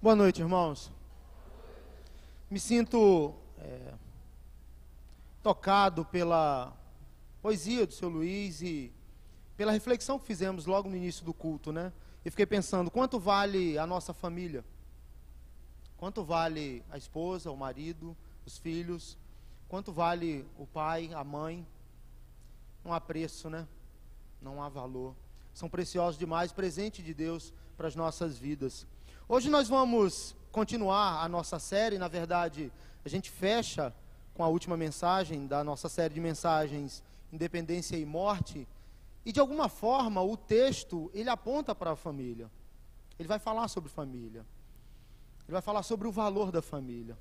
Boa noite, irmãos. Me sinto tocado pela poesia do seu Luiz e pela reflexão que fizemos logo no início do culto, né? E fiquei pensando, quanto vale a nossa família? Quanto vale a esposa, o marido, os filhos? Quanto vale o pai, a mãe? Não há preço, né? Não há valor. São preciosos demais, presente de Deus para as nossas vidas. Hoje nós vamos continuar a nossa série. Na verdade, a gente fecha com a última mensagem da nossa série de mensagens Independência e Morte. E de alguma forma o texto, ele aponta para a família. Ele vai falar sobre família. Ele vai falar sobre o valor da família,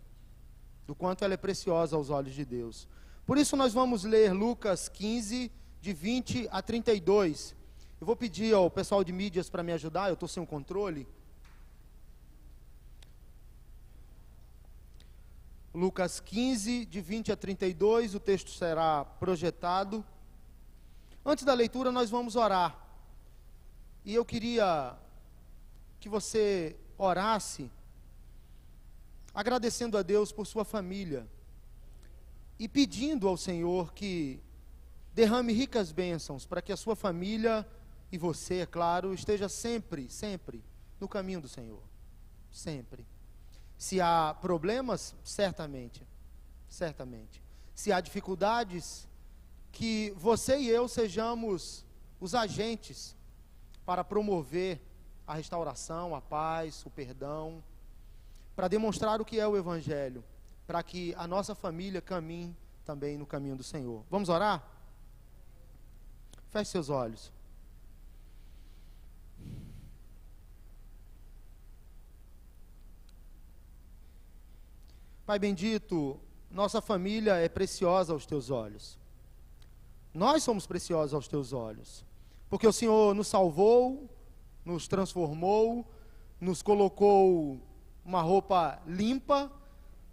do quanto ela é preciosa aos olhos de Deus. Por isso nós vamos ler Lucas 15, de 20 a 32. Eu vou pedir ao pessoal de mídias para me ajudar, eu estou sem o controle. Lucas 15, de 20 a 32, o texto será projetado. Antes da leitura nós vamos orar. E eu queria que você orasse, agradecendo a Deus por sua família e pedindo ao Senhor que derrame ricas bênçãos para que a sua família e você, é claro, esteja sempre, sempre no caminho do Senhor. Sempre. Se há problemas, certamente. Se há dificuldades, que você e eu sejamos os agentes para promover a restauração, a paz, o perdão, para demonstrar o que é o Evangelho, para que a nossa família caminhe também no caminho do Senhor. Vamos orar? Feche seus olhos. Pai bendito, nossa família é preciosa aos teus olhos. Nós somos preciosos aos teus olhos, porque o Senhor nos salvou, nos transformou, nos colocou uma roupa limpa,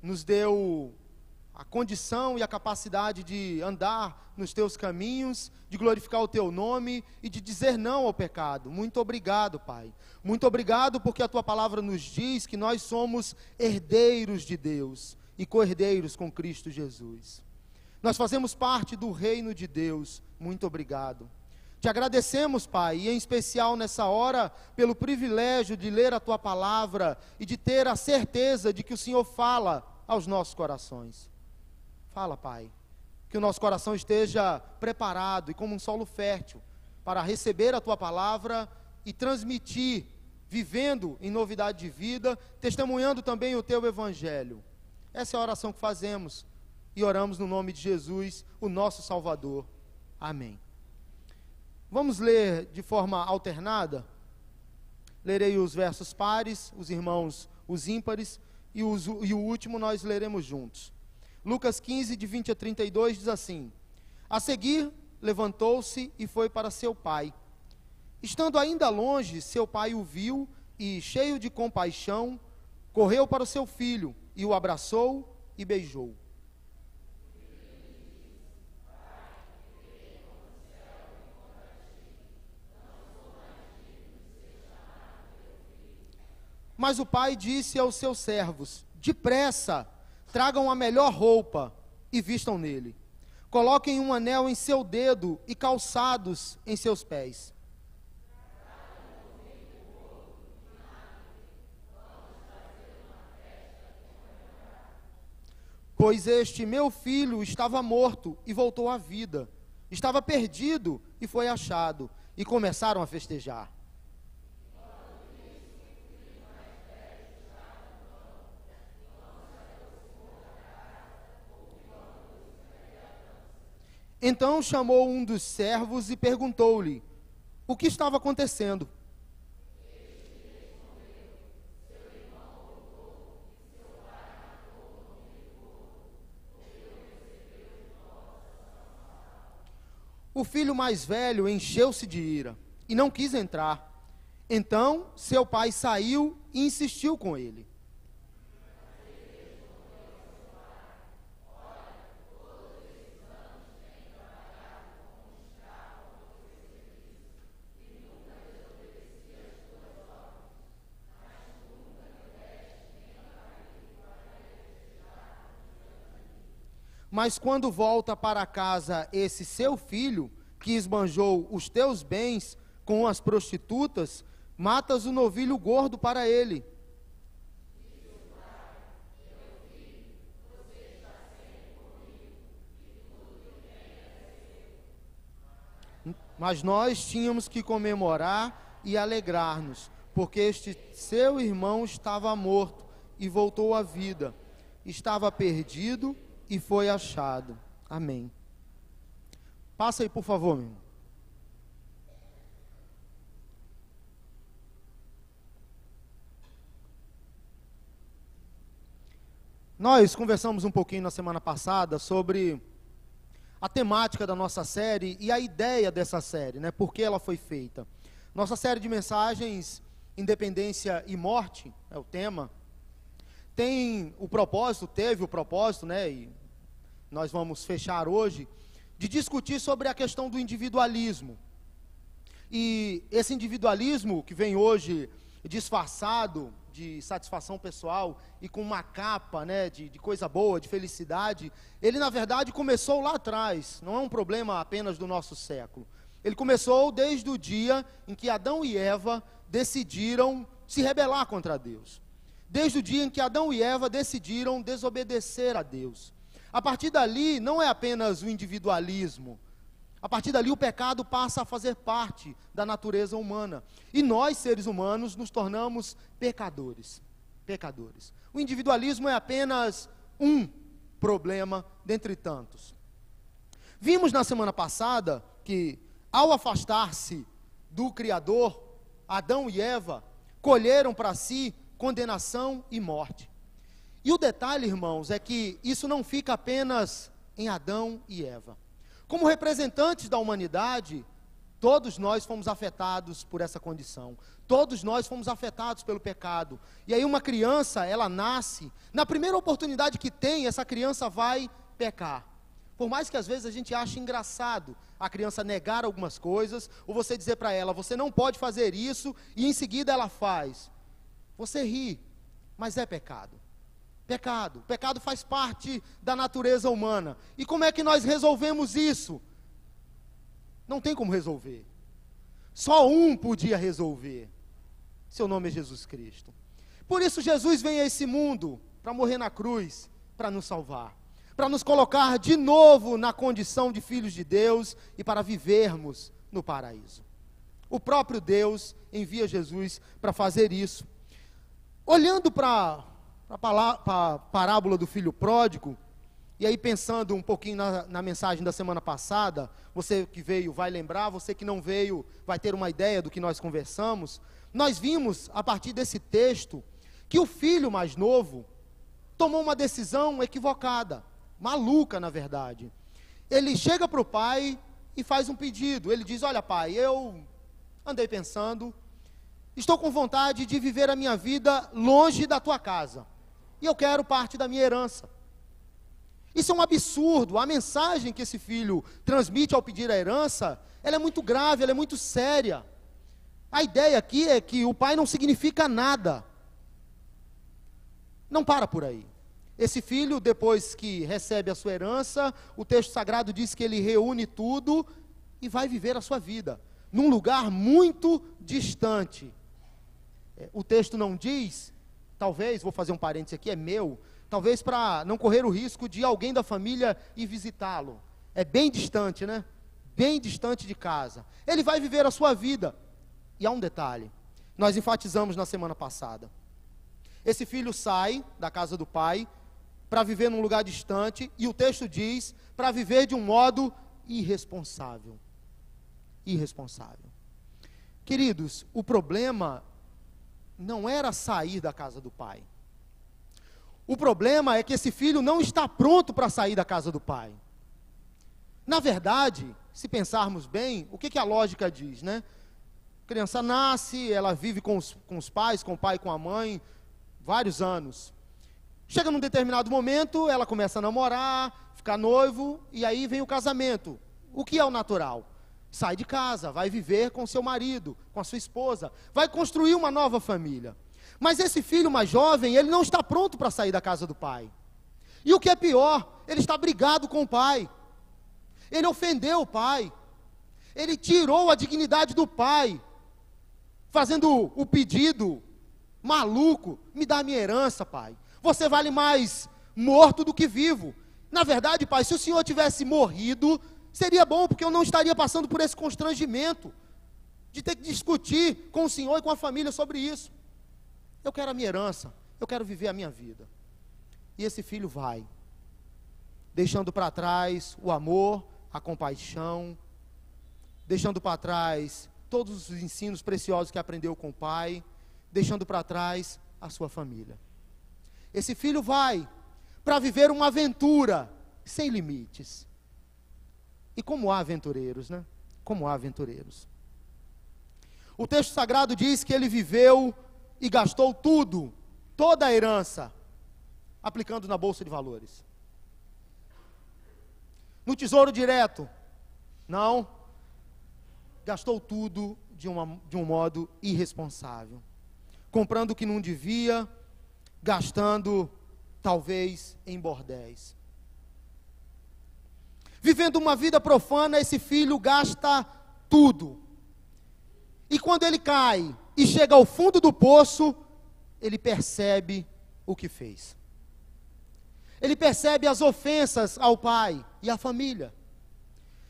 nos deu a condição e a capacidade de andar nos teus caminhos, de glorificar o teu nome e de dizer não ao pecado. Muito obrigado, Pai. Muito obrigado porque a tua palavra nos diz que nós somos herdeiros de Deus e co-herdeiros com Cristo Jesus. Nós fazemos parte do reino de Deus. Muito obrigado. Te agradecemos, Pai, e em especial nessa hora, pelo privilégio de ler a tua palavra e de ter a certeza de que o Senhor fala aos nossos corações. Fala, Pai, que o nosso coração esteja preparado e como um solo fértil para receber a tua palavra e transmitir, vivendo em novidade de vida, testemunhando também o teu evangelho. Essa é a oração que fazemos e oramos no nome de Jesus, o nosso Salvador. Amém. Vamos ler de forma alternada. Lerei os versos pares, os irmãos os ímpares, e o último nós leremos juntos. Lucas 15, de 20 a 32, diz assim: A seguir, levantou-se e foi para seu pai. Estando ainda longe, seu pai o viu e, cheio de compaixão, correu para o seu filho e o abraçou e beijou. Mas o pai disse aos seus servos: Depressa, tragam a melhor roupa e vistam nele. Coloquem um anel em seu dedo e calçados em seus pés. Pois este meu filho estava morto e voltou à vida. Estava perdido e foi achado. E começaram a festejar. Então chamou um dos servos e perguntou-lhe o que estava acontecendo. O filho mais velho encheu-se de ira e não quis entrar. Então seu pai saiu e insistiu com ele. Mas quando volta para casa esse seu filho, que esbanjou os teus bens com as prostitutas, matas o novilho gordo para ele. Mas nós tínhamos que comemorar e alegrar-nos, porque este seu irmão estava morto e voltou à vida, estava perdido e foi achado. Amém. Passa aí, por favor, meu irmão. Nós conversamos um pouquinho na semana passada sobre a temática da nossa série e a ideia dessa série, né? Por que ela foi feita. Nossa série de mensagens, Independência e Morte, é o tema, teve o propósito, né? E nós vamos fechar hoje, de discutir sobre a questão do individualismo. E esse individualismo que vem hoje disfarçado de satisfação pessoal e com uma capa, né, de coisa boa, de felicidade, ele na verdade começou lá atrás, não é um problema apenas do nosso século. Ele começou desde o dia em que Adão e Eva decidiram se rebelar contra Deus. Desde o dia em que Adão e Eva decidiram desobedecer a Deus. A partir dali, não é apenas o individualismo. A partir dali, o pecado passa a fazer parte da natureza humana. E nós, seres humanos, nos tornamos pecadores. Pecadores. O individualismo é apenas um problema dentre tantos. Vimos na semana passada que, ao afastar-se do Criador, Adão e Eva colheram para si condenação e morte. E o detalhe, irmãos, é que isso não fica apenas em Adão e Eva. Como representantes da humanidade, todos nós fomos afetados por essa condição. Todos nós fomos afetados pelo pecado. E aí uma criança, ela nasce, na primeira oportunidade que tem, essa criança vai pecar. Por mais que às vezes a gente ache engraçado a criança negar algumas coisas, ou você dizer para ela, você não pode fazer isso, e em seguida ela faz. Você ri, mas é pecado. Pecado faz parte da natureza humana. E como é que nós resolvemos isso? Não tem como resolver. Só um podia resolver. Seu nome é Jesus Cristo. Por isso Jesus vem a esse mundo para morrer na cruz, para nos salvar, para nos colocar de novo na condição de filhos de Deus e para vivermos no paraíso. O próprio Deus envia Jesus para fazer isso. Olhando para a parábola do filho pródigo, e aí pensando um pouquinho na mensagem da semana passada, você que veio vai lembrar, você que não veio vai ter uma ideia do que nós conversamos. Nós vimos, a partir desse texto, que o filho mais novo tomou uma decisão equivocada, maluca na verdade. Ele chega para o pai e faz um pedido, ele diz, olha pai, eu andei pensando, estou com vontade de viver a minha vida longe da tua casa. E eu quero parte da minha herança. Isso é um absurdo. A mensagem que esse filho transmite ao pedir a herança, ela é muito grave, ela é muito séria. A ideia aqui é que o pai não significa nada. Não para por aí. Esse filho, depois que recebe a sua herança, o texto sagrado diz que ele reúne tudo e vai viver a sua vida, num lugar muito distante. O texto não diz, talvez, vou fazer um parênteses aqui, é meu, talvez para não correr o risco de alguém da família ir visitá-lo. É bem distante, né? Bem distante de casa. Ele vai viver a sua vida. E há um detalhe, nós enfatizamos na semana passada. Esse filho sai da casa do pai para viver num lugar distante, e o texto diz, para viver de um modo irresponsável. Irresponsável. Queridos, o problema não era sair da casa do pai. O problema é que esse filho não está pronto para sair da casa do pai. Na verdade, se pensarmos bem, o que a lógica diz, né? A criança nasce, ela vive com os pais, com o pai e com a mãe, vários anos. Chega num determinado momento, ela começa a namorar, ficar noivo, e aí vem o casamento. O que é o natural? Sai de casa, vai viver com seu marido, com a sua esposa, vai construir uma nova família. Mas esse filho mais jovem, ele não está pronto para sair da casa do pai. E o que é pior, ele está brigado com o pai. Ele ofendeu o pai. Ele tirou a dignidade do pai, fazendo o pedido maluco: me dá a minha herança, pai. Você vale mais morto do que vivo. Na verdade, pai, se o senhor tivesse morrido, seria bom, porque eu não estaria passando por esse constrangimento de ter que discutir com o senhor e com a família sobre isso. Eu quero a minha herança, eu quero viver a minha vida. E esse filho vai, deixando para trás o amor, a compaixão, deixando para trás todos os ensinos preciosos que aprendeu com o pai, deixando para trás a sua família. Esse filho vai para viver uma aventura sem limites. E como há aventureiros, né? Como há aventureiros. O texto sagrado diz que ele viveu e gastou tudo, toda a herança, aplicando na bolsa de valores. No tesouro direto, não. Gastou tudo de um modo irresponsável. Comprando o que não devia, gastando talvez em bordéis. Vivendo uma vida profana, esse filho gasta tudo. E quando ele cai e chega ao fundo do poço, ele percebe o que fez. Ele percebe as ofensas ao pai e à família.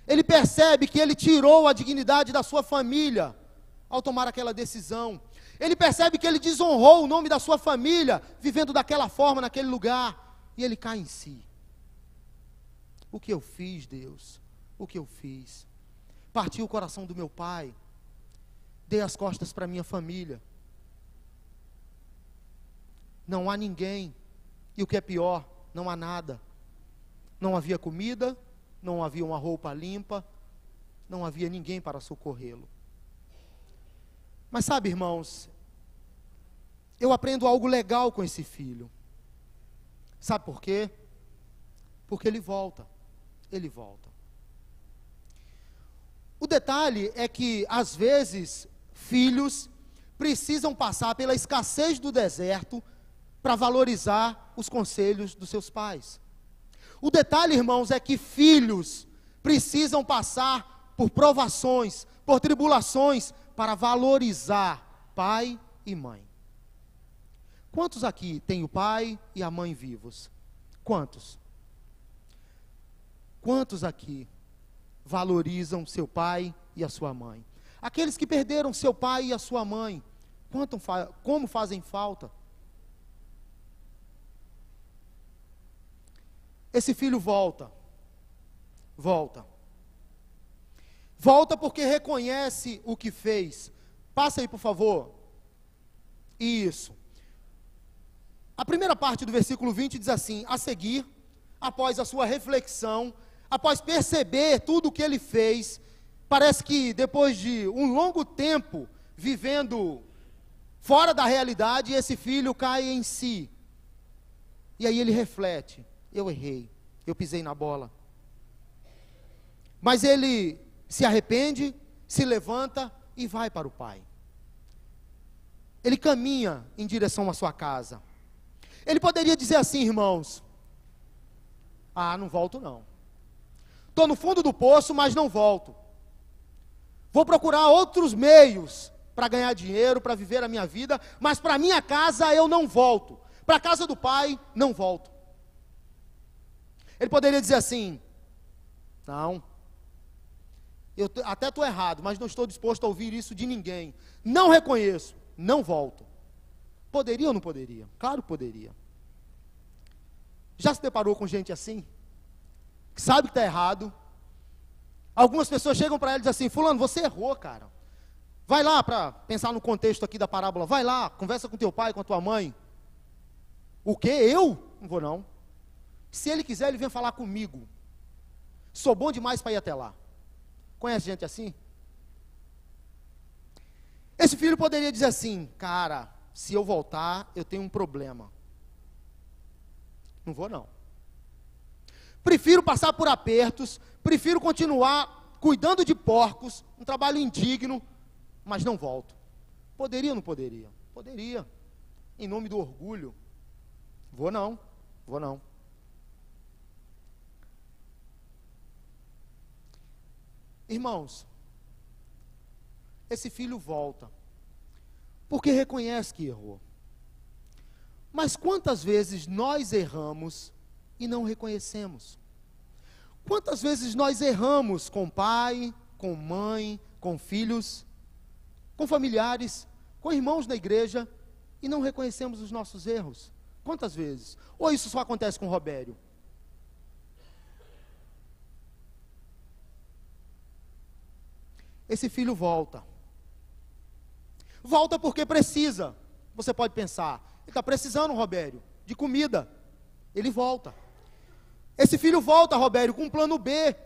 Ele percebe que ele tirou a dignidade da sua família ao tomar aquela decisão. Ele percebe que ele desonrou o nome da sua família, vivendo daquela forma, naquele lugar. E ele cai em si. O que eu fiz, Deus? O que eu fiz? Parti o coração do meu pai. Dei as costas para minha família. Não há ninguém. E o que é pior, não há nada. Não havia comida, não havia uma roupa limpa, não havia ninguém para socorrê-lo. Mas sabe, irmãos, eu aprendo algo legal com esse filho. Sabe por quê? Porque ele volta. Ele volta. O detalhe é que, às vezes, filhos precisam passar pela escassez do deserto para valorizar os conselhos dos seus pais. O detalhe, irmãos, é que filhos precisam passar por provações, por tribulações, para valorizar pai e mãe. Quantos aqui têm o pai e a mãe vivos? Quantos? Quantos aqui valorizam seu pai e a sua mãe? Aqueles que perderam seu pai e a sua mãe, como fazem falta? Esse filho volta. Volta. Volta porque reconhece o que fez. Passa aí, por favor. Isso. A primeira parte do versículo 20 diz assim: a seguir, após a sua reflexão, após perceber tudo o que ele fez, parece que depois de um longo tempo vivendo fora da realidade, esse filho cai em si. E aí ele reflete: eu errei, eu pisei na bola. Mas ele se arrepende, se levanta e vai para o pai. Ele caminha em direção à sua casa. Ele poderia dizer assim, irmãos: ah, não volto não. Estou no fundo do poço, mas não volto. Vou procurar outros meios para ganhar dinheiro, para viver a minha vida, mas para minha casa eu não volto. Para a casa do pai, não volto. Ele poderia dizer assim: não, eu até estou errado, mas não estou disposto a ouvir isso de ninguém. Não reconheço, não volto. Poderia ou não poderia? Claro que poderia. Já se deparou com gente assim? Que sabe que está errado. Algumas pessoas chegam para ela e dizem assim: fulano, você errou, cara. Vai lá, para pensar no contexto aqui da parábola, vai lá, conversa com teu pai, com a tua mãe. O quê? Eu? Não vou não. Se ele quiser, ele vem falar comigo. Sou bom demais para ir até lá. Conhece gente assim? Esse filho poderia dizer assim: cara, se eu voltar, eu tenho um problema. Não vou não. Prefiro passar por apertos, prefiro continuar cuidando de porcos, um trabalho indigno, mas não volto. Poderia ou não poderia? Poderia. Em nome do orgulho. Vou não, vou não. Irmãos, esse filho volta, porque reconhece que errou. Mas quantas vezes nós erramos e não reconhecemos? Quantas vezes nós erramos com pai, com mãe, com filhos, com familiares, com irmãos na igreja, e não reconhecemos os nossos erros? Quantas vezes? Ou isso só acontece com o Robério? Esse filho volta. Volta porque precisa. Você pode pensar, ele está precisando, Robério, de comida. Ele volta. Esse filho volta, Robério, com um plano B.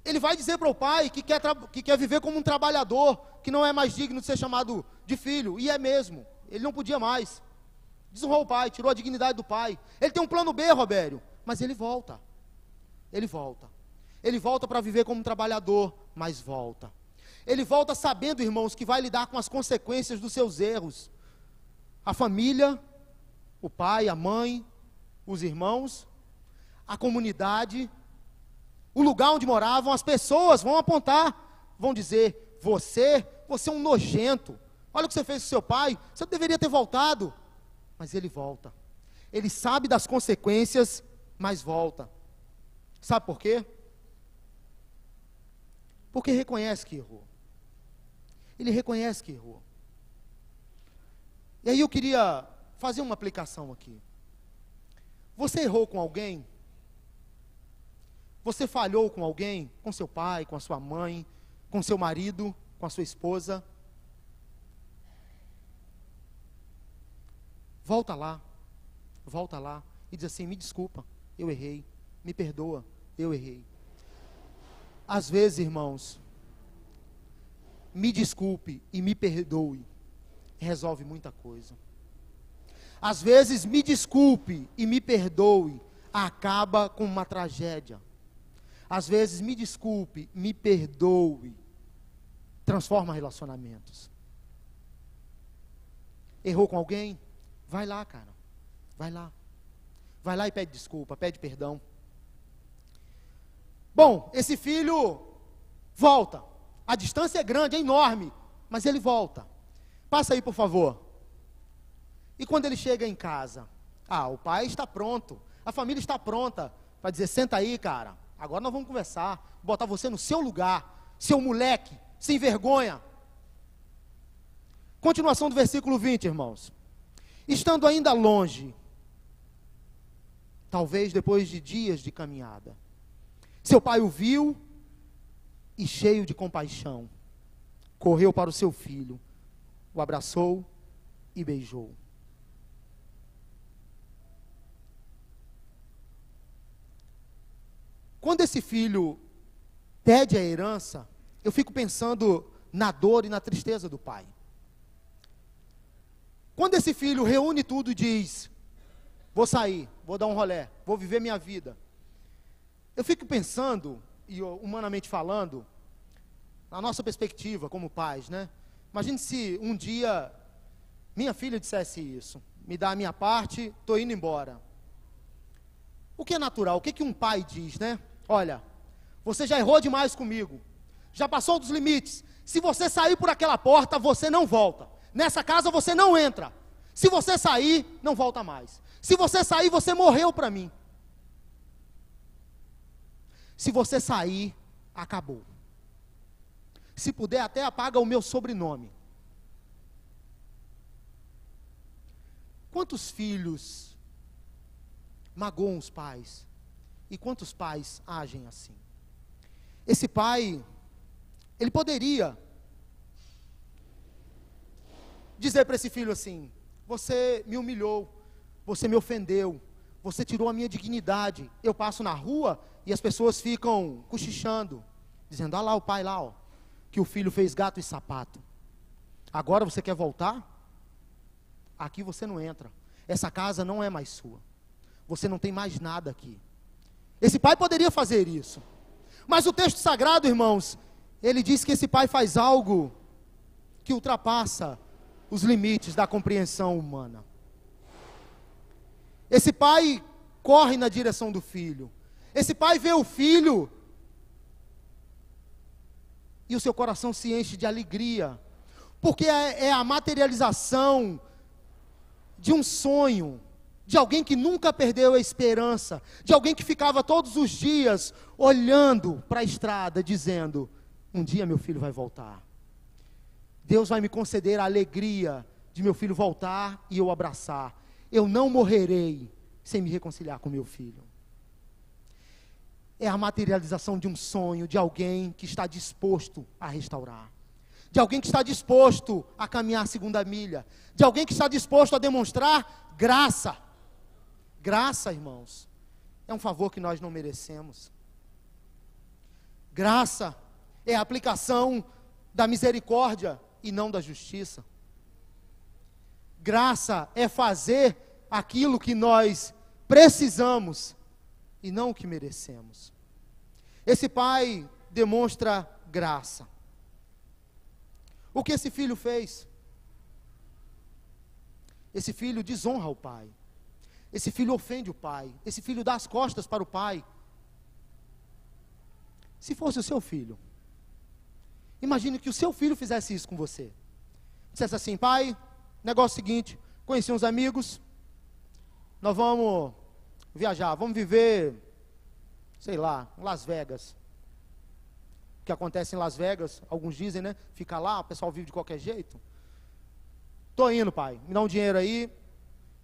Ele vai dizer para o pai que quer viver como um trabalhador, que não é mais digno de ser chamado de filho. E é mesmo. Ele não podia mais. Desonrou o pai, tirou a dignidade do pai. Ele tem um plano B, Robério, mas ele volta. Ele volta. Ele volta para viver como um trabalhador, mas volta. Ele volta sabendo, irmãos, que vai lidar com as consequências dos seus erros. A família, o pai, a mãe, os irmãos, a comunidade, o lugar onde moravam, as pessoas vão apontar, vão dizer, você é um nojento. Olha o que você fez com seu pai, você deveria ter voltado. Mas ele volta. Ele sabe das consequências, mas volta. Sabe por quê? Porque reconhece que errou. Ele reconhece que errou. E aí eu queria fazer uma aplicação aqui. Você errou com alguém? Você falhou com alguém? Com seu pai, com a sua mãe, com seu marido, com a sua esposa? Volta lá e diz assim, me desculpa, eu errei, me perdoa, eu errei. Às vezes, irmãos, me desculpe e me perdoe, resolve muita coisa. Às vezes, me desculpe e me perdoe, acaba com uma tragédia. Às vezes, me desculpe, me perdoe, transforma relacionamentos. Errou com alguém? Vai lá, cara, vai lá. Vai lá e pede desculpa, pede perdão. Bom, esse filho volta. A distância é grande, é enorme, mas ele volta. Passa aí, por favor. E quando ele chega em casa? O pai está pronto, a família está pronta para dizer, senta aí, cara, agora nós vamos conversar, botar você no seu lugar, seu moleque, sem vergonha. Continuação do versículo 20, irmãos. Estando ainda longe, talvez depois de dias de caminhada, seu pai o viu e, cheio de compaixão, correu para o seu filho, o abraçou e beijou. Quando esse filho pede a herança, eu fico pensando na dor e na tristeza do pai. Quando esse filho reúne tudo e diz, vou sair, vou dar um rolé, vou viver minha vida. Eu fico pensando, e humanamente falando, na nossa perspectiva como pais, né? Imagine se um dia minha filha dissesse isso, me dá a minha parte, estou indo embora. O que é natural? O que um pai diz, né? Olha, você já errou demais comigo, já passou dos limites, se você sair por aquela porta, você não volta, nessa casa você não entra, se você sair, não volta mais, se você sair, você morreu para mim, se você sair, acabou, se puder até apaga o meu sobrenome. Quantos filhos magoam os pais? E quantos pais agem assim? Esse pai, ele poderia dizer para esse filho assim, você me humilhou, você me ofendeu, você tirou a minha dignidade, eu passo na rua e as pessoas ficam cochichando, dizendo, lá o pai lá, ó, que o filho fez gato e sapato, agora você quer voltar? Aqui você não entra, essa casa não é mais sua, você não tem mais nada aqui. Esse pai poderia fazer isso, mas o texto sagrado, irmãos, ele diz que esse pai faz algo que ultrapassa os limites da compreensão humana. Esse pai corre na direção do filho, esse pai vê o filho e o seu coração se enche de alegria, porque é a materialização de um sonho, de alguém que nunca perdeu a esperança, de alguém que ficava todos os dias olhando para a estrada, dizendo: um dia meu filho vai voltar. Deus vai me conceder a alegria de meu filho voltar e eu abraçar. Eu não morrerei sem me reconciliar com meu filho. É a materialização de um sonho, de alguém que está disposto a restaurar, de alguém que está disposto a caminhar a segunda milha, de alguém que está disposto a demonstrar graça. Graça, irmãos, é um favor que nós não merecemos. Graça é a aplicação da misericórdia e não da justiça. Graça é fazer aquilo que nós precisamos e não o que merecemos. Esse pai demonstra graça. O que esse filho fez? Esse filho desonra o pai. Esse filho ofende o pai. Esse filho dá as costas para o pai. Se fosse o seu filho, imagine que o seu filho fizesse isso com você. Dissesse assim: pai, negócio seguinte, conheci uns amigos, nós vamos viajar, vamos viver, sei lá, em Las Vegas. O que acontece em Las Vegas, alguns dizem, né? Fica lá, o pessoal vive de qualquer jeito. Tô indo, pai, me dá um dinheiro aí.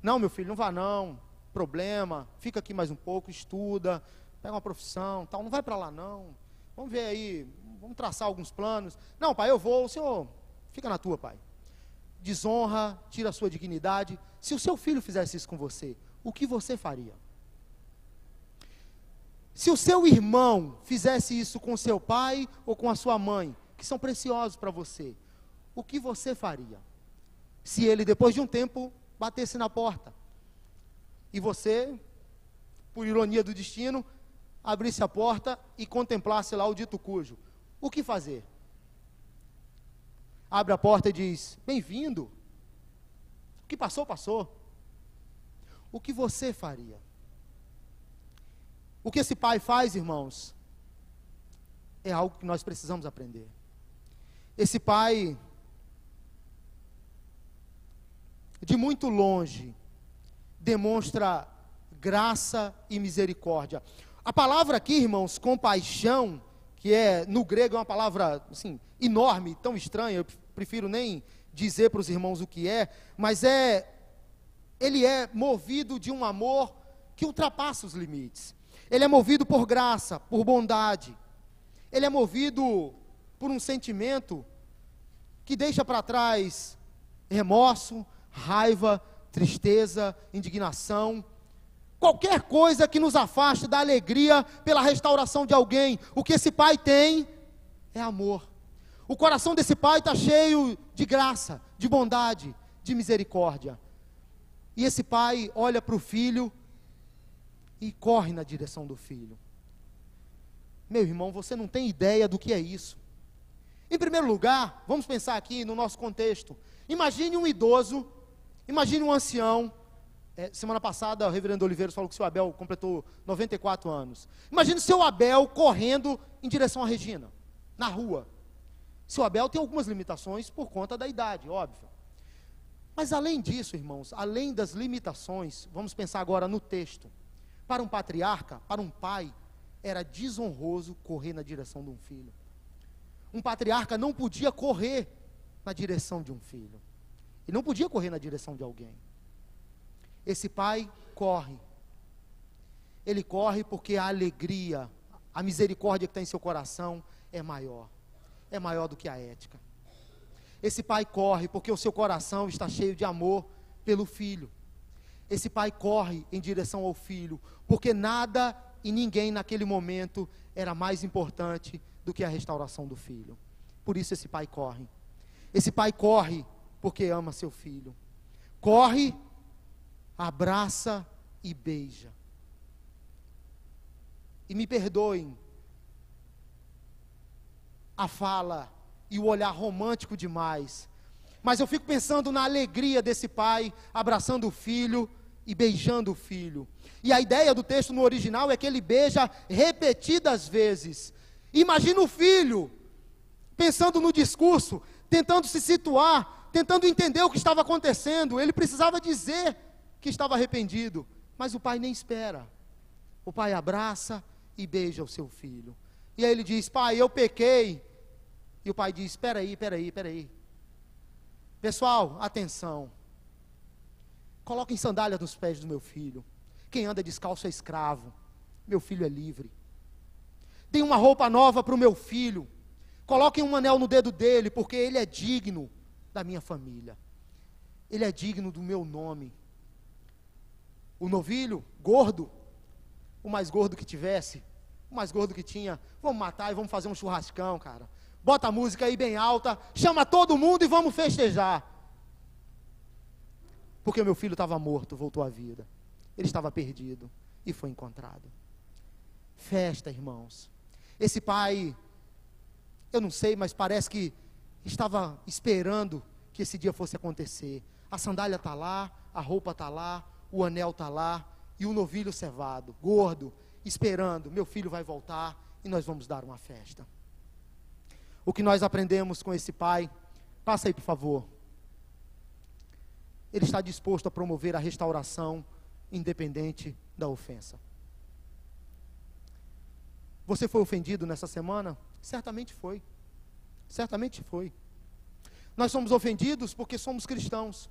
Não, meu filho, não vá não, problema, fica aqui mais um pouco, estuda, pega uma profissão, tal, não vai para lá não. Vamos ver aí, vamos traçar alguns planos. Não, pai, eu vou, o senhor fica na tua, pai. Desonra, tira a sua dignidade. Se o seu filho fizesse isso com você, o que você faria? Se o seu irmão fizesse isso com o seu pai ou com a sua mãe, que são preciosos para você, o que você faria? Se ele, depois de um tempo, batesse na porta e você, por ironia do destino, abrisse a porta e contemplasse lá o dito cujo, o que fazer? Abre a porta e diz: bem-vindo, o que passou, passou. O que você faria? O que esse pai faz, irmãos, é algo que nós precisamos aprender. Esse pai, de muito longe, demonstra graça e misericórdia. A palavra aqui, irmãos, compaixão, que no grego é uma palavra assim, enorme, tão estranha, eu prefiro nem dizer para os irmãos o que é, mas ele é movido de um amor que ultrapassa os limites. Ele é movido por graça, por bondade. Ele é movido por um sentimento que deixa para trás remorso, raiva, tristeza, indignação, qualquer coisa que nos afaste da alegria pela restauração de alguém. O que esse pai tem é amor. O coração desse pai está cheio de graça, de bondade, de misericórdia. E esse pai olha para o filho e corre na direção do filho. Meu irmão, você não tem ideia do que é isso. Em primeiro lugar, vamos pensar aqui no nosso contexto. Imagine um idoso, imagine um ancião. Semana passada o reverendo Oliveiros falou que o seu Abel completou 94 anos. Imagine o seu Abel correndo em direção à Regina, na rua. Seu Abel tem algumas limitações por conta da idade, óbvio. Mas além disso, irmãos, além das limitações, vamos pensar agora no texto. Para um patriarca, para um pai, era desonroso correr na direção de um filho. Um patriarca não podia correr na direção de um filho. Ele não podia correr na direção de alguém. Esse pai corre. Ele corre porque a alegria, a misericórdia que está em seu coração é maior. É maior do que a ética. Esse pai corre porque o seu coração está cheio de amor pelo filho. Esse pai corre em direção ao filho, porque nada e ninguém naquele momento era mais importante do que a restauração do filho. Por isso esse pai corre. Esse pai corre porque ama seu filho. Corre, abraça e beija. E me perdoem a fala e o olhar romântico demais, mas eu fico pensando na alegria desse pai abraçando o filho e beijando o filho. E a ideia do texto no original é que ele beija repetidas vezes. Imagina o filho pensando no discurso, tentando se situar, tentando entender o que estava acontecendo. Ele precisava dizer que estava arrependido, mas o pai nem espera. O pai abraça e beija o seu filho. E aí ele diz: pai, eu pequei. E o pai diz: espera aí. Pessoal, atenção. Coloquem sandália nos pés do meu filho. Quem anda descalço é escravo. Meu filho é livre. Deem uma roupa nova para o meu filho. Coloquem um anel no dedo dele, porque ele é digno da minha família. Ele é digno do meu nome. O novilho, gordo, o mais gordo que tivesse, o mais gordo que tinha, vamos matar e vamos fazer um churrascão, cara. Bota a música aí bem alta, chama todo mundo e vamos festejar. Porque meu filho estava morto, voltou à vida. Ele estava perdido e foi encontrado. Festa, irmãos. Esse pai, eu não sei, mas parece que estava esperando que esse dia fosse acontecer. A sandália está lá, a roupa está lá, o anel está lá, e o novilho cevado, gordo, esperando, meu filho vai voltar e nós vamos dar uma festa. O que nós aprendemos com esse pai, passa aí por favor. Ele está disposto a promover a restauração, independente da ofensa. Você foi ofendido nessa semana? Certamente foi. Certamente foi. Nós somos ofendidos porque somos cristãos.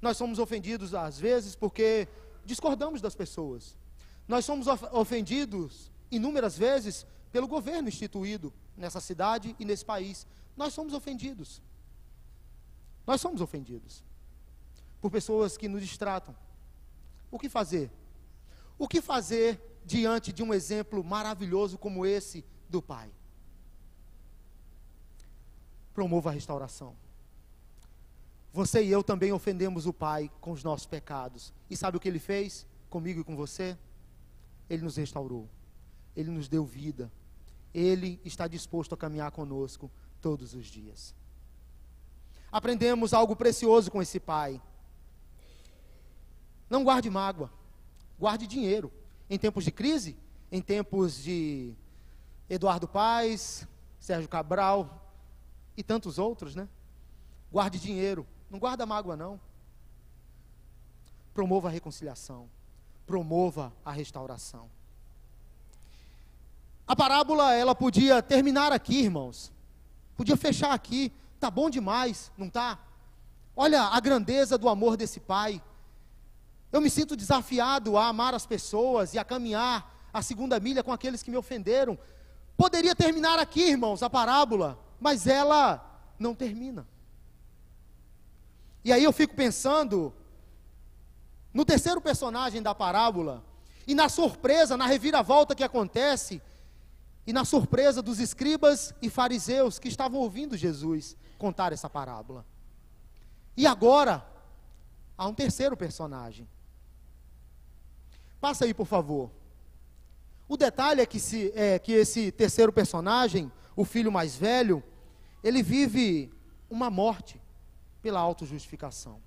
Nós somos ofendidos às vezes porque discordamos das pessoas. Nós somos ofendidos inúmeras vezes pelo governo instituído nessa cidade e nesse país. Nós somos ofendidos. Nós somos ofendidos por pessoas que nos distratam. O que fazer? O que fazer diante de um exemplo maravilhoso como esse do Pai? Promova a restauração. Você e eu também ofendemos o Pai com os nossos pecados. E sabe o que Ele fez comigo e com você? Ele nos restaurou. Ele nos deu vida. Ele está disposto a caminhar conosco todos os dias. Aprendemos algo precioso com esse Pai. Não guarde mágoa. Guarde dinheiro. Em tempos de crise, em tempos de Eduardo Paes, Sérgio Cabral e tantos outros, né? Guarde dinheiro. Não guarda mágoa, não. Promova a reconciliação. Promova a restauração. A parábola, ela podia terminar aqui, irmãos. Podia fechar aqui. Tá bom demais, não tá? Olha a grandeza do amor desse Pai. Eu me sinto desafiado a amar as pessoas e a caminhar a segunda milha com aqueles que me ofenderam. Poderia terminar aqui, irmãos, a parábola, mas ela não termina. E aí eu fico pensando no terceiro personagem da parábola, e na surpresa, na reviravolta que acontece, e na surpresa dos escribas e fariseus que estavam ouvindo Jesus contar essa parábola. E agora, há um terceiro personagem. Passa aí, por favor. O detalhe é que esse terceiro personagem, o filho mais velho, ele vive uma morte pela autojustificação.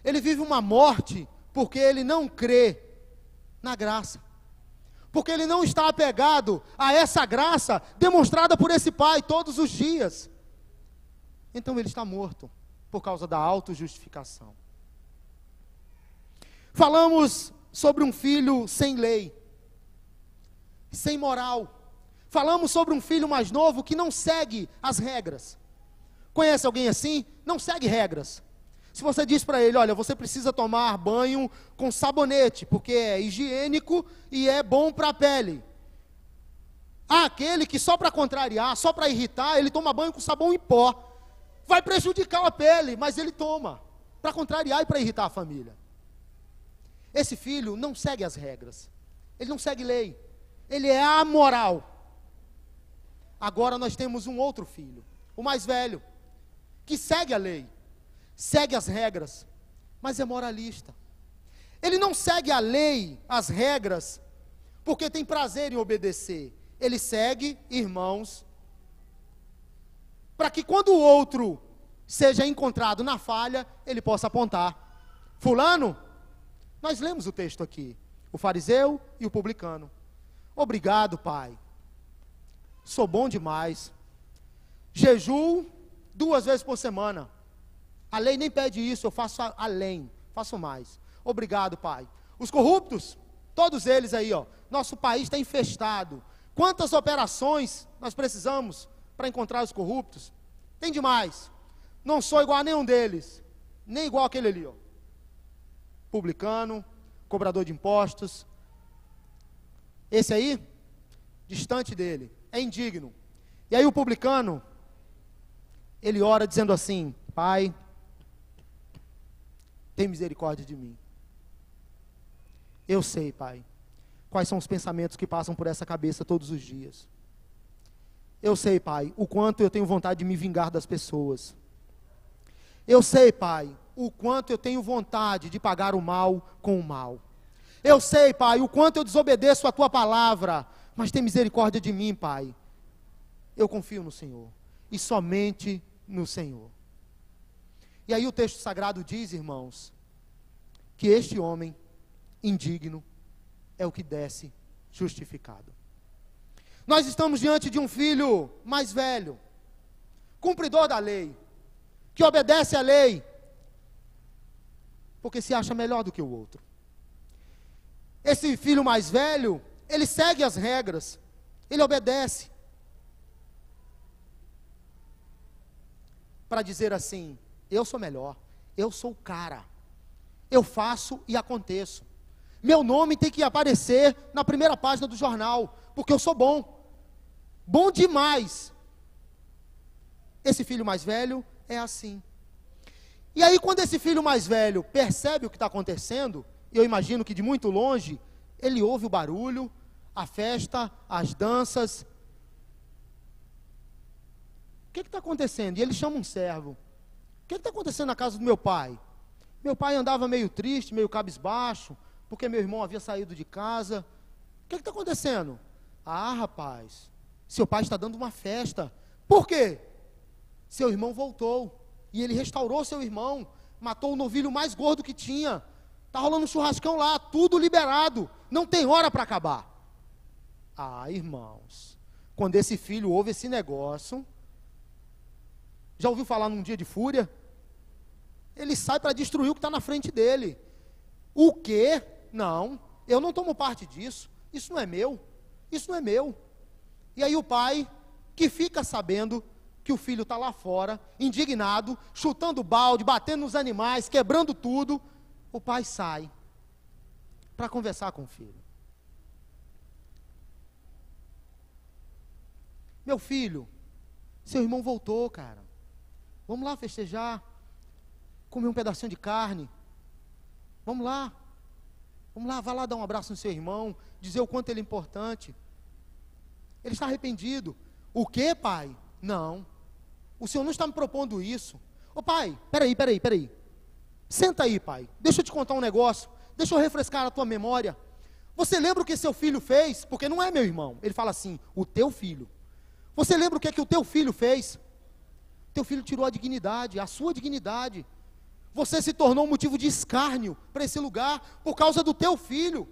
Ele vive uma morte porque ele não crê na graça. Porque ele não está apegado a essa graça demonstrada por esse Pai todos os dias. Então ele está morto por causa da autojustificação. Falamos sobre um filho sem lei, sem moral. Falamos sobre um filho mais novo que não segue as regras. Conhece alguém assim? Não segue regras. Se você diz para ele, olha, você precisa tomar banho com sabonete, porque é higiênico e é bom para a pele. Há aquele que só para contrariar, só para irritar, ele toma banho com sabão em pó. Vai prejudicar a pele, mas ele toma, para contrariar e para irritar a família. Esse filho não segue as regras. Ele não segue lei. Ele é amoral. Agora nós temos um outro filho, o mais velho, que segue a lei, segue as regras, mas é moralista. Ele não segue a lei, as regras, porque tem prazer em obedecer. Ele segue, irmãos, para que quando o outro seja encontrado na falha, ele possa apontar. Fulano, nós lemos o texto aqui, o fariseu e o publicano. Obrigado, Pai. sou bom demais. Jejuo 2 vezes por semana. A lei nem pede isso, eu faço além, faço mais. Obrigado, Pai. Os corruptos, todos eles aí, ó. Nosso país está infestado. Quantas operações nós precisamos para encontrar os corruptos? Tem demais. Não sou igual a nenhum deles, nem igual aquele ali, ó. Publicano, cobrador de impostos. Esse aí, distante dele, é indigno. E aí o publicano, ele ora dizendo assim: Pai, tem misericórdia de mim. Eu sei, Pai, quais são os pensamentos que passam por essa cabeça todos os dias. Eu sei, Pai, o quanto eu tenho vontade de me vingar das pessoas. Eu sei, Pai, o quanto eu tenho vontade de pagar o mal com o mal. Eu sei, Pai, o quanto eu desobedeço a Tua palavra, mas tem misericórdia de mim, Pai. Eu confio no Senhor, e somente no Senhor. E aí o texto sagrado diz, irmãos, que este homem indigno é o que desce justificado. Nós estamos diante de um filho mais velho, cumpridor da lei, que obedece à lei, porque se acha melhor do que o outro. Esse filho mais velho, ele segue as regras, ele obedece, para dizer assim: eu sou melhor, eu sou o cara, eu faço e aconteço. Meu nome tem que aparecer na primeira página do jornal, porque eu sou bom, bom demais. Esse filho mais velho é assim. E aí quando esse filho mais velho percebe o que está acontecendo, eu imagino que de muito longe, ele ouve o barulho, a festa, as danças. O que está acontecendo? E ele chama um servo. O que está acontecendo na casa do meu pai? Meu pai andava meio triste, meio cabisbaixo, porque meu irmão havia saído de casa. O que está acontecendo? Ah, rapaz, seu pai está dando uma festa. Por quê? Seu irmão voltou, e ele restaurou seu irmão, matou o novilho mais gordo que tinha. Está rolando um churrascão lá, tudo liberado, não tem hora para acabar. Ah, irmãos, quando esse filho ouve esse negócio, já ouviu falar num dia de fúria? Ele sai para destruir o que está na frente dele. O quê? Não, eu não tomo parte disso, isso não é meu, isso não é meu. E aí o pai, que fica sabendo que o filho está lá fora, indignado, chutando balde, batendo nos animais, quebrando tudo, o pai sai para conversar com o filho. Meu filho, seu irmão voltou, cara. Vamos lá festejar, comer um pedacinho de carne. Vamos lá, vai lá dar um abraço no seu irmão, dizer o quanto ele é importante. Ele está arrependido. O quê, pai? Não, o senhor não está me propondo isso. Ô pai, peraí. Senta aí, pai, deixa eu te contar um negócio, deixa eu refrescar a tua memória. Você lembra o que seu filho fez? Porque não é meu irmão, ele fala assim, o teu filho. Você lembra o que é que o teu filho fez? Teu filho tirou a dignidade, a sua dignidade. Você se tornou um motivo de escárnio para esse lugar, por causa do teu filho.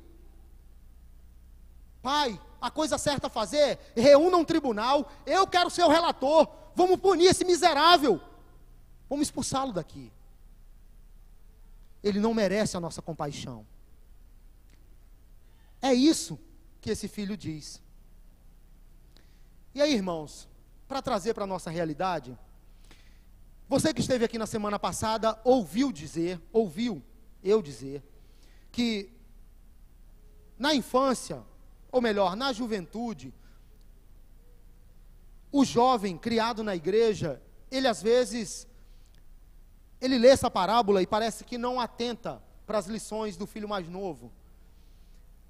Pai, a coisa certa a fazer, reúna um tribunal, eu quero ser o relator, vamos punir esse miserável, vamos expulsá-lo daqui. Ele não merece a nossa compaixão. É isso que esse filho diz. E aí, irmãos, para trazer para a nossa realidade, você que esteve aqui na semana passada, ouviu eu dizer, que na infância, ou melhor, na juventude, o jovem criado na igreja, ele às vezes, ele lê essa parábola e parece que não atenta para as lições do filho mais novo.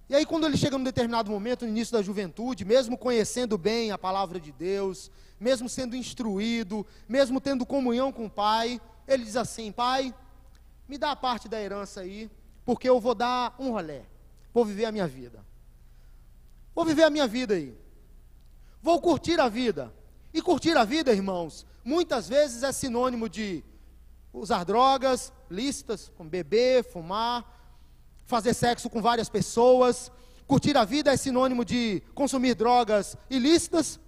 E aí quando ele chega num determinado momento, no início da juventude, mesmo conhecendo bem a palavra de Deus, mesmo sendo instruído, mesmo tendo comunhão com o pai, ele diz assim, pai, me dá a parte da herança aí, porque eu vou dar um rolé, vou viver a minha vida. Vou viver a minha vida aí. Vou curtir a vida. E curtir a vida, irmãos, muitas vezes é sinônimo de usar drogas lícitas, como beber, fumar, fazer sexo com várias pessoas. Curtir a vida é sinônimo de consumir drogas ilícitas,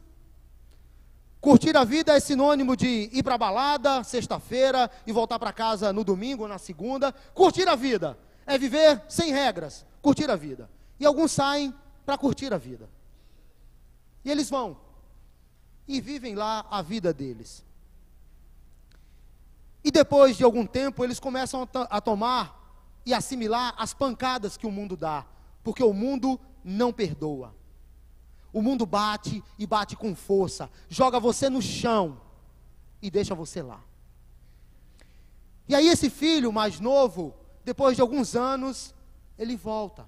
Curtir a vida é sinônimo de ir para a balada sexta-feira e voltar para casa no domingo ou na segunda. Curtir a vida é viver sem regras, curtir a vida. E alguns saem para curtir a vida. E eles vão e vivem lá a vida deles. E depois de algum tempo, eles começam a tomar e assimilar as pancadas que o mundo dá, porque o mundo não perdoa. O mundo bate e bate com força, joga você no chão e deixa você lá. E aí esse filho mais novo, depois de alguns anos, ele volta,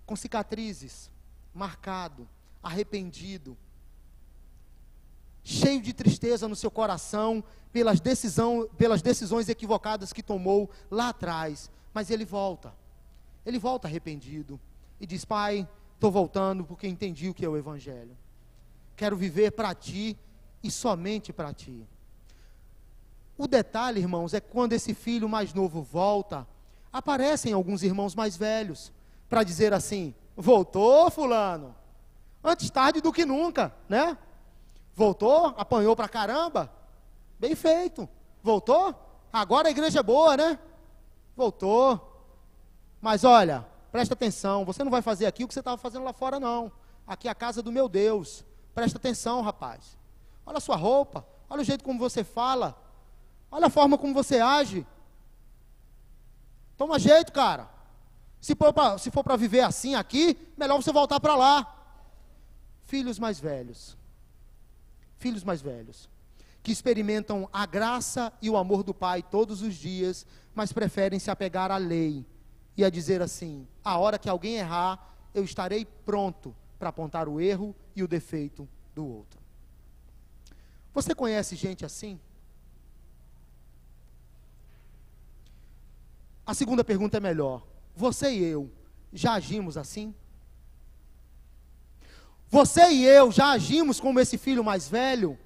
com cicatrizes, marcado, arrependido, cheio de tristeza no seu coração, pelas decisões equivocadas que tomou lá atrás. Mas ele volta arrependido, e diz: Pai, estou voltando porque entendi o que é o Evangelho. Quero viver para Ti e somente para Ti. O detalhe, irmãos, é que quando esse filho mais novo volta, aparecem alguns irmãos mais velhos, para dizer assim: voltou, fulano? Antes tarde do que nunca, né? Voltou, apanhou pra caramba, bem feito. Voltou, agora a igreja é boa, né? Voltou, mas olha, presta atenção, você não vai fazer aqui o que você estava fazendo lá fora não. Aqui é a casa do meu Deus. Presta atenção, rapaz. Olha a sua roupa, olha o jeito como você fala, olha a forma como você age. Toma jeito, cara. Se for para viver assim aqui, melhor você voltar para lá. Filhos mais velhos, que experimentam a graça e o amor do Pai todos os dias, mas preferem se apegar à lei e a dizer assim: a hora que alguém errar, eu estarei pronto para apontar o erro e o defeito do outro. Você conhece gente assim? A segunda pergunta é melhor: você e eu já agimos assim? Você e eu já agimos como esse filho mais velho,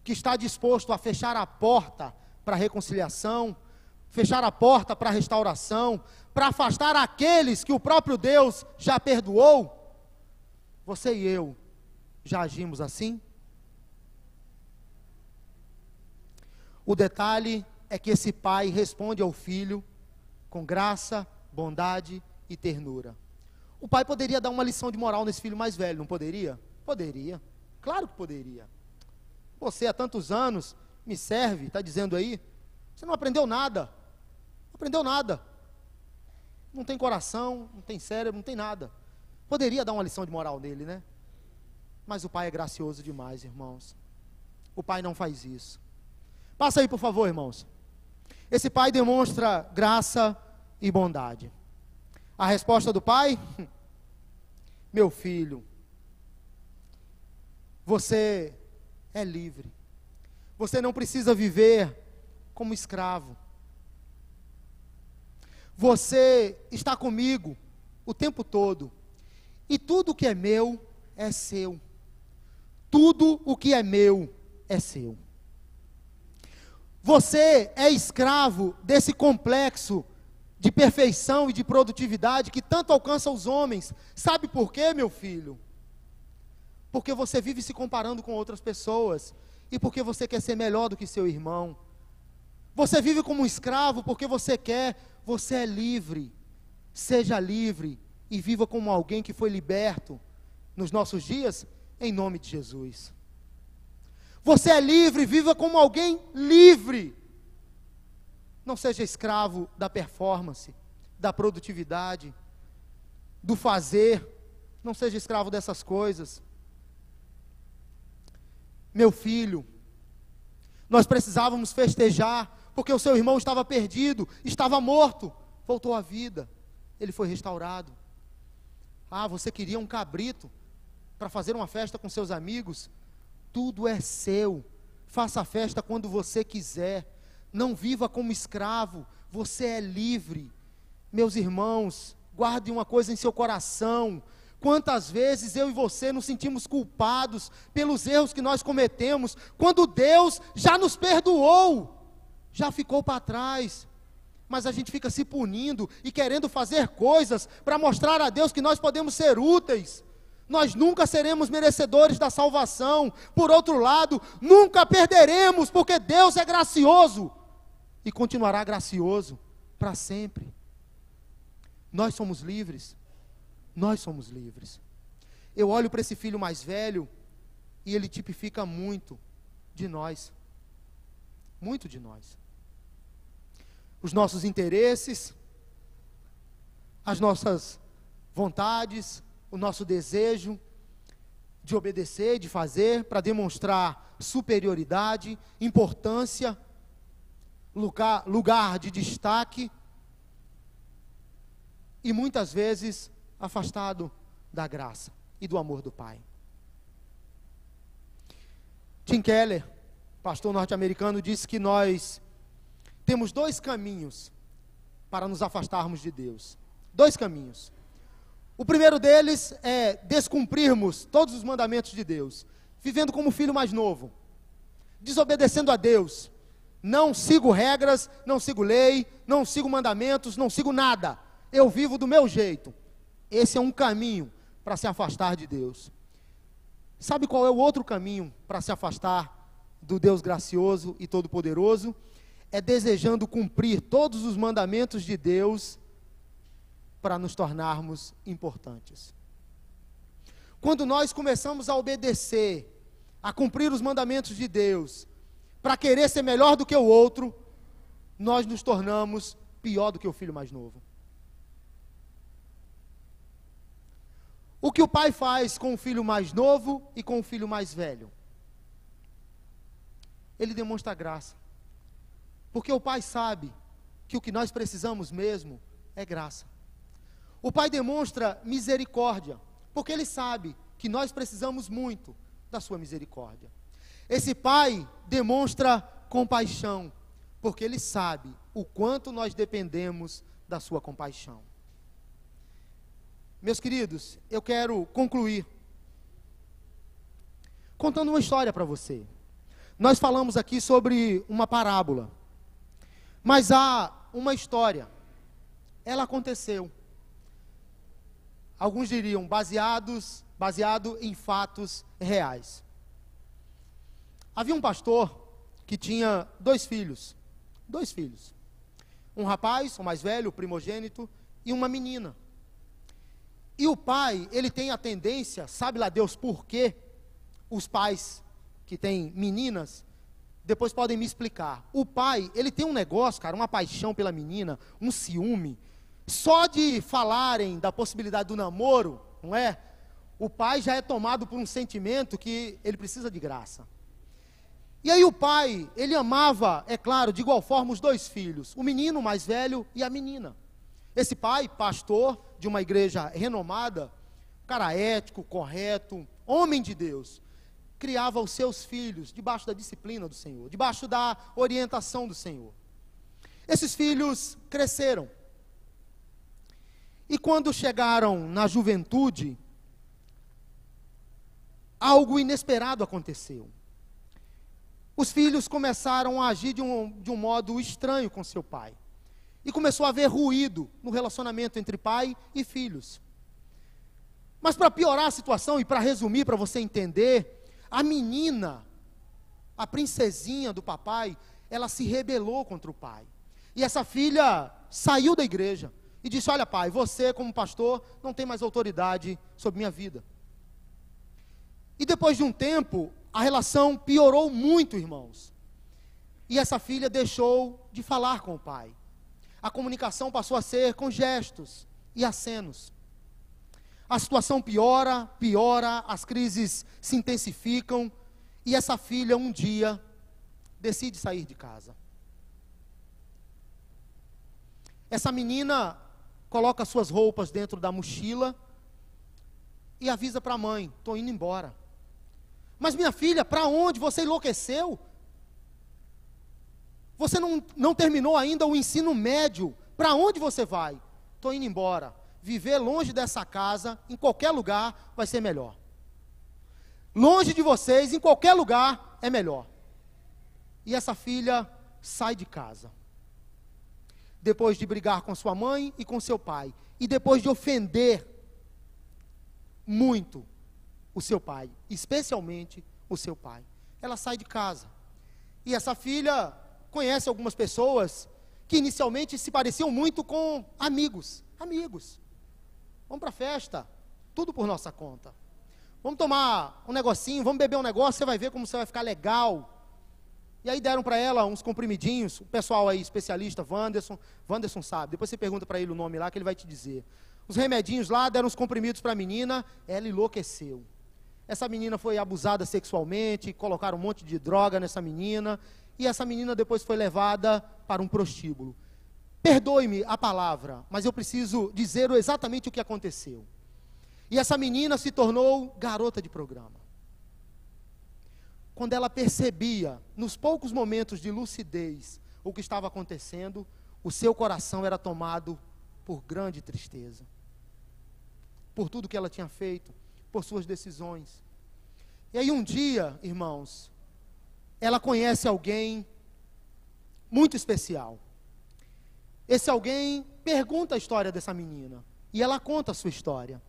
que está disposto a fechar a porta para a reconciliação, fechar a porta para a restauração, para afastar aqueles que o próprio Deus já perdoou? Você e eu já agimos assim? O detalhe é que esse pai responde ao filho com graça, bondade e ternura. O pai poderia dar uma lição de moral nesse filho mais velho, não poderia? Poderia, claro que poderia. Você há tantos anos me serve, está dizendo aí, você não aprendeu nada, não aprendeu nada. Não tem coração, não tem cérebro, não tem nada. Poderia dar uma lição de moral nele, né? Mas o pai é gracioso demais, irmãos. O pai não faz isso. Passa aí, por favor, irmãos. Esse pai demonstra graça e bondade. A resposta do pai: meu filho, você é livre. Você não precisa viver como escravo. Você está comigo o tempo todo. E tudo o que é meu é seu. Tudo o que é meu é seu. Você é escravo desse complexo de perfeição e de produtividade que tanto alcança os homens. Sabe por quê, meu filho? Porque você vive se comparando com outras pessoas, e porque você quer ser melhor do que seu irmão. Você vive como um escravo porque você quer. Você é livre. Seja livre e viva como alguém que foi liberto nos nossos dias, em nome de Jesus. Você é livre, viva como alguém livre. Não seja escravo da performance, da produtividade, do fazer. Não seja escravo dessas coisas. Meu filho, nós precisávamos festejar, porque o seu irmão estava perdido, estava morto, voltou à vida, ele foi restaurado. Ah, você queria um cabrito para fazer uma festa com seus amigos? Tudo é seu, faça a festa quando você quiser. Não viva como escravo, você é livre. Meus irmãos, guarde uma coisa em seu coração: quantas vezes eu e você nos sentimos culpados pelos erros que nós cometemos, quando Deus já nos perdoou, já ficou para trás, mas a gente fica se punindo e querendo fazer coisas para mostrar a Deus que nós podemos ser úteis. Nós nunca seremos merecedores da salvação. Por outro lado, nunca perderemos, porque Deus é gracioso e continuará gracioso para sempre. Nós somos livres. Nós somos livres. Eu olho para esse filho mais velho e ele tipifica muito de nós. Muito de nós. Os nossos interesses, as nossas vontades, o nosso desejo de obedecer, de fazer, para demonstrar superioridade, importância, lugar de destaque, e muitas vezes afastado da graça e do amor do Pai. Tim Keller, pastor norte-americano, disse que nós temos 2 caminhos para nos afastarmos de Deus. 2 caminhos. O primeiro deles é descumprirmos todos os mandamentos de Deus, vivendo como filho mais novo, desobedecendo a Deus. Não sigo regras, não sigo lei, não sigo mandamentos, não sigo nada. Eu vivo do meu jeito. Esse é um caminho para se afastar de Deus. Sabe qual é o outro caminho para se afastar do Deus gracioso e todo-poderoso? É desejando cumprir todos os mandamentos de Deus para nos tornarmos importantes. Quando nós começamos a obedecer, a cumprir os mandamentos de Deus, para querer ser melhor do que o outro, nós nos tornamos pior do que o filho mais novo. O que o pai faz com o filho mais novo e com o filho mais velho? Ele demonstra graça. Porque o pai sabe que o que nós precisamos mesmo é graça. O pai demonstra misericórdia, porque ele sabe que nós precisamos muito da sua misericórdia. Esse pai demonstra compaixão, porque ele sabe o quanto nós dependemos da sua compaixão. Meus queridos, eu quero concluir contando uma história para você. Nós falamos aqui sobre uma parábola, mas há uma história. Ela aconteceu. Alguns diriam baseado em fatos reais. Havia um pastor que tinha 2 filhos. 2 filhos. Um rapaz, o mais velho, o primogênito, e uma menina. E o pai, ele tem a tendência, sabe lá Deus por quê? Os pais que têm meninas, depois podem me explicar. O pai, ele tem um negócio, cara, uma paixão pela menina, um ciúme. Só de falarem da possibilidade do namoro, não é? O pai já é tomado por um sentimento que ele precisa de graça. E aí o pai, ele amava, é claro, de igual forma os 2 filhos, o menino mais velho e a menina. Esse pai, pastor de uma igreja renomada, cara ético, correto, homem de Deus, criava os seus filhos debaixo da disciplina do Senhor, debaixo da orientação do Senhor. Esses filhos cresceram. E quando chegaram na juventude, algo inesperado aconteceu. Os filhos começaram a agir de um modo estranho com seu pai. E começou a haver ruído no relacionamento entre pai e filhos. Mas para piorar a situação e para resumir, para você entender, a menina, a princesinha do papai, ela se rebelou contra o pai. E essa filha saiu da igreja e disse: olha pai, você como pastor não tem mais autoridade sobre minha vida. E depois de um tempo, a relação piorou muito, irmãos. E essa filha deixou de falar com o pai. A comunicação passou a ser com gestos e acenos. A situação piora, as crises se intensificam, e essa filha um dia decide sair de casa. Essa menina coloca suas roupas dentro da mochila e avisa para a mãe: estou indo embora. Mas minha filha, para onde? Você enlouqueceu? Você não terminou ainda o ensino médio. Para onde você vai? Estou indo embora. Viver longe dessa casa, em qualquer lugar, vai ser melhor. Longe de vocês, em qualquer lugar, é melhor. E essa filha sai de casa. Depois de brigar com sua mãe e com seu pai. E depois de ofender muito o seu pai, especialmente o seu pai. Ela sai de casa. E essa filha conhece algumas pessoas que inicialmente se pareciam muito com amigos. Amigos. Vamos para a festa, tudo por nossa conta. Vamos tomar um negocinho, vamos beber um negócio, você vai ver como você vai ficar legal. E aí deram para ela uns comprimidinhos, o pessoal aí, especialista, Wanderson sabe, depois você pergunta para ele o nome lá que ele vai te dizer. Os remedinhos lá, deram uns comprimidos para a menina, ela enlouqueceu. Essa menina foi abusada sexualmente, colocaram um monte de droga nessa menina, e essa menina depois foi levada para um prostíbulo. Perdoe-me a palavra, mas eu preciso dizer exatamente o que aconteceu. E essa menina se tornou garota de programa. Quando ela percebia, nos poucos momentos de lucidez, o que estava acontecendo, o seu coração era tomado por grande tristeza. Por tudo que ela tinha feito, por suas decisões. E aí um dia, irmãos, ela conhece alguém muito especial. Esse alguém pergunta a história dessa menina, e ela conta a sua história.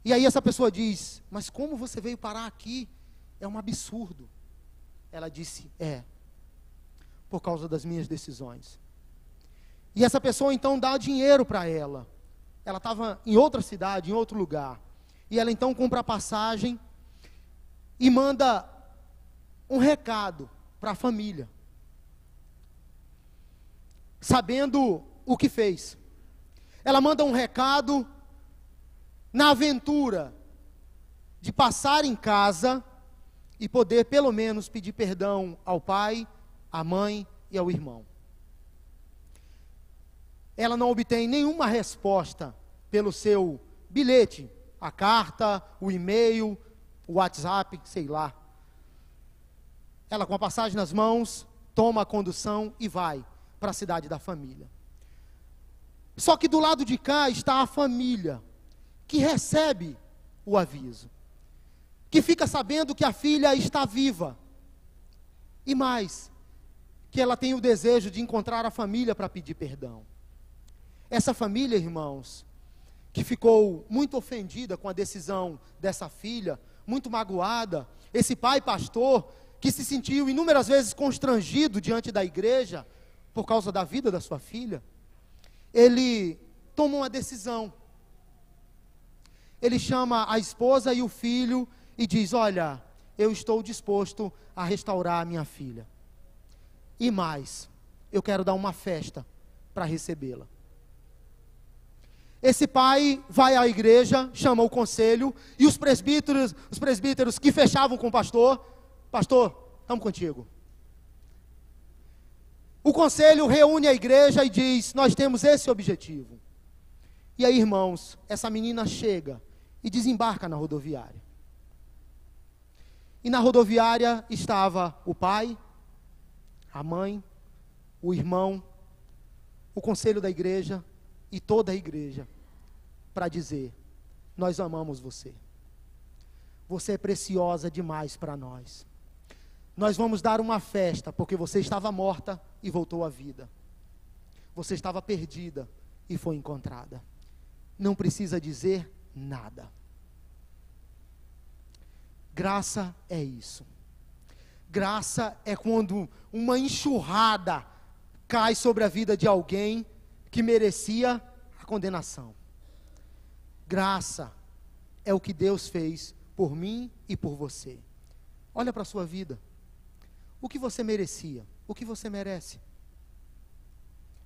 E aí essa pessoa diz, mas como você veio parar aqui? É um absurdo. Ela disse, por causa das minhas decisões. E essa pessoa então dá dinheiro para ela. Ela estava em outra cidade, em outro lugar. E ela então compra a passagem e manda um recado para a família, sabendo o que fez. Ela manda um recado na aventura de passar em casa e poder pelo menos pedir perdão ao pai, à mãe e ao irmão. Ela não obtém nenhuma resposta pelo seu bilhete, a carta, o e-mail, o WhatsApp, sei lá. Ela com a passagem nas mãos, toma a condução e vai para a cidade da família. Só que do lado de cá está a família, que recebe o aviso, que fica sabendo que a filha está viva, e mais, que ela tem o desejo de encontrar a família para pedir perdão. Essa família, irmãos, que ficou muito ofendida com a decisão dessa filha, muito magoada, esse pai pastor, que se sentiu inúmeras vezes constrangido diante da igreja, por causa da vida da sua filha, ele toma uma decisão. Ele chama a esposa e o filho e diz, olha, eu estou disposto a restaurar a minha filha. E mais, eu quero dar uma festa para recebê-la. Esse pai vai à igreja, chama o conselho, e os presbíteros que fechavam com o pastor, estamos contigo. O conselho reúne a igreja e diz, nós temos esse objetivo. E aí, irmãos, essa menina chega e desembarca na rodoviária. E na rodoviária estava o pai, a mãe, o irmão, o conselho da igreja e toda a igreja, para dizer, nós amamos você. Você é preciosa demais para nós. Nós vamos dar uma festa, porque você estava morta e voltou à vida. Você estava perdida e foi encontrada. Não precisa dizer nada. Graça é isso. Graça é quando uma enxurrada cai sobre a vida de alguém que merecia a condenação. Graça é o que Deus fez por mim e por você. Olha para a sua vida. O que você merecia? O que você merece?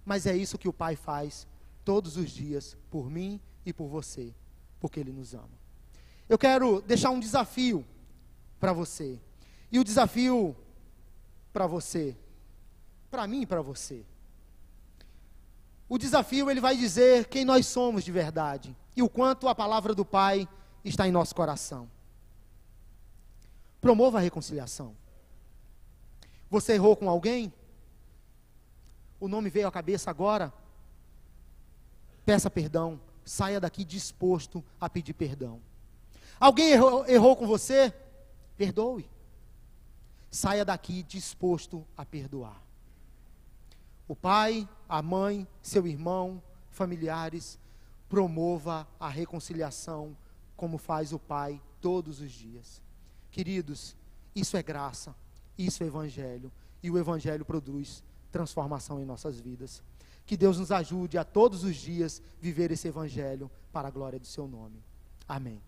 Mas é isso que o Pai faz todos os dias por mim e por você, porque Ele nos ama. Eu quero deixar um desafio para você. E o desafio para você, para mim e para você. O desafio, ele vai dizer quem nós somos de verdade e o quanto a palavra do Pai está em nosso coração. Promova a reconciliação. Você errou com alguém? O nome veio à cabeça agora? Peça perdão. Saia daqui disposto a pedir perdão. Alguém errou com você? Perdoe. Saia daqui disposto a perdoar. O pai, a mãe, seu irmão, familiares, promova a reconciliação como faz o Pai todos os dias. Queridos, isso é graça, isso é evangelho, e o evangelho produz transformação em nossas vidas. Que Deus nos ajude a todos os dias viver esse evangelho para a glória do seu nome. Amém.